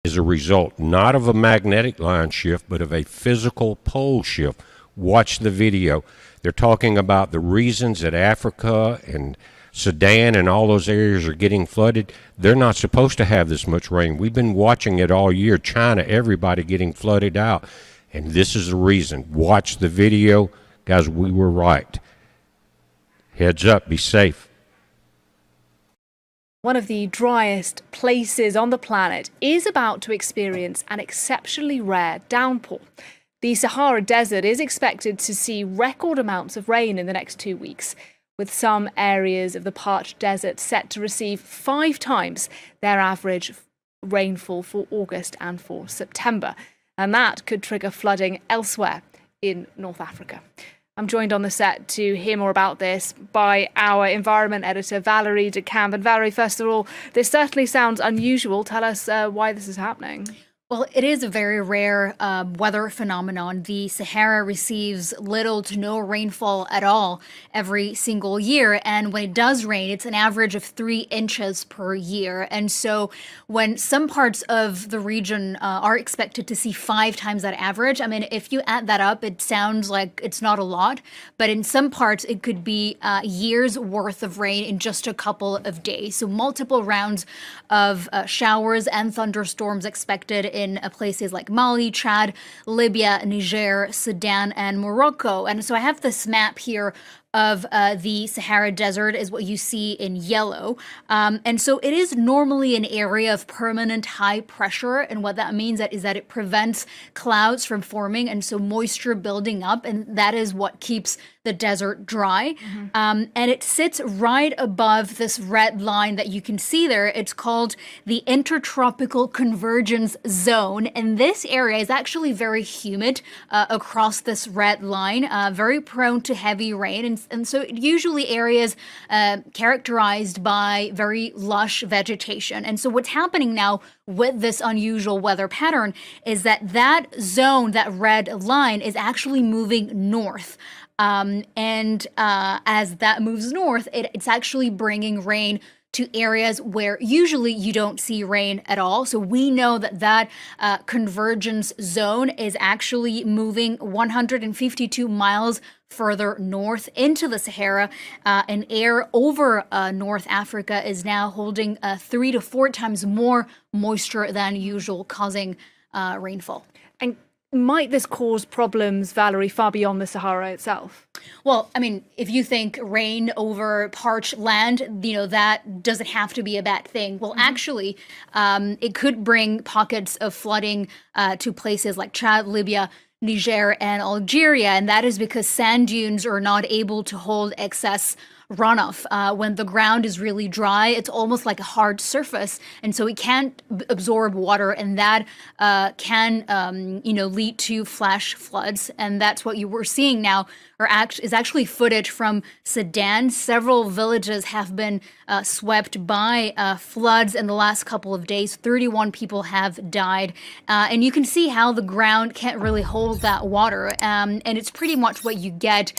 is a result not of a magnetic line shift, but of a physical pole shift. Watch the video. They're talking about the reasons that Africa and Sudan and all those areas are getting flooded. They're not supposed to have this much rain. We've been watching it all year. China, everybody getting flooded out. And this is the reason. Watch the video. Guys, we were right. Heads up. Be safe. One of the driest places on the planet is about to experience an exceptionally rare downpour. The Sahara Desert is expected to see record amounts of rain in the next 2 weeks, with some areas of the parched desert set to receive 5 times their average rainfall for August and for September. And that could trigger flooding elsewhere in North Africa. I'm joined on the set to hear more about this by our environment editor, Valerie de Camp. And Valerie, first of all, this certainly sounds unusual. Tell us why this is happening. Well, it is a very rare weather phenomenon. The Sahara receives little to no rainfall at all every single year. And when it does rain, it's an average of 3 inches per year. And so when some parts of the region are expected to see 5 times that average, I mean, if you add that up, it sounds like it's not a lot. But in some parts, it could be years worth of rain in just a couple of days. So multiple rounds of showers and thunderstorms expected in places like Mali, Chad, Libya, Niger, Sudan, and Morocco. And so I have this map here of the Sahara Desert is what you see in yellow. And so it is normally an area of permanent high pressure. And what that means is that it prevents clouds from forming and so moisture building up. And that is what keeps the desert dry. And it sits right above this red line that you can see there. It's called the Intertropical Convergence Zone. And this area is actually very humid across this red line, very prone to heavy rain. And so usually areas characterized by very lush vegetation. And so what's happening now with this unusual weather pattern is that that zone, that red line, is actually moving north. As that moves north, it's actually bringing rain to areas where usually you don't see rain at all. So we know that that convergence zone is actually moving 152 miles further north into the Sahara, and air over North Africa is now holding 3 to 4 times more moisture than usual, causing rainfall. And might this cause problems, Valerie, far beyond the Sahara itself? Well, I mean, if you think rain over parched land, you know, that doesn't have to be a bad thing. Well, actually, it could bring pockets of flooding to places like Chad, Libya, Niger, and Algeria. And that is because sand dunes are not able to hold excess runoff. When the ground is really dry, it's almost like a hard surface, and so it can't absorb water, and that can lead to flash floods. And that's what you were seeing now is actually footage from Sudan. Several villages have been swept by floods in the last couple of days. 31 people have died, and you can see how the ground can't really hold that water, and it's pretty much what you get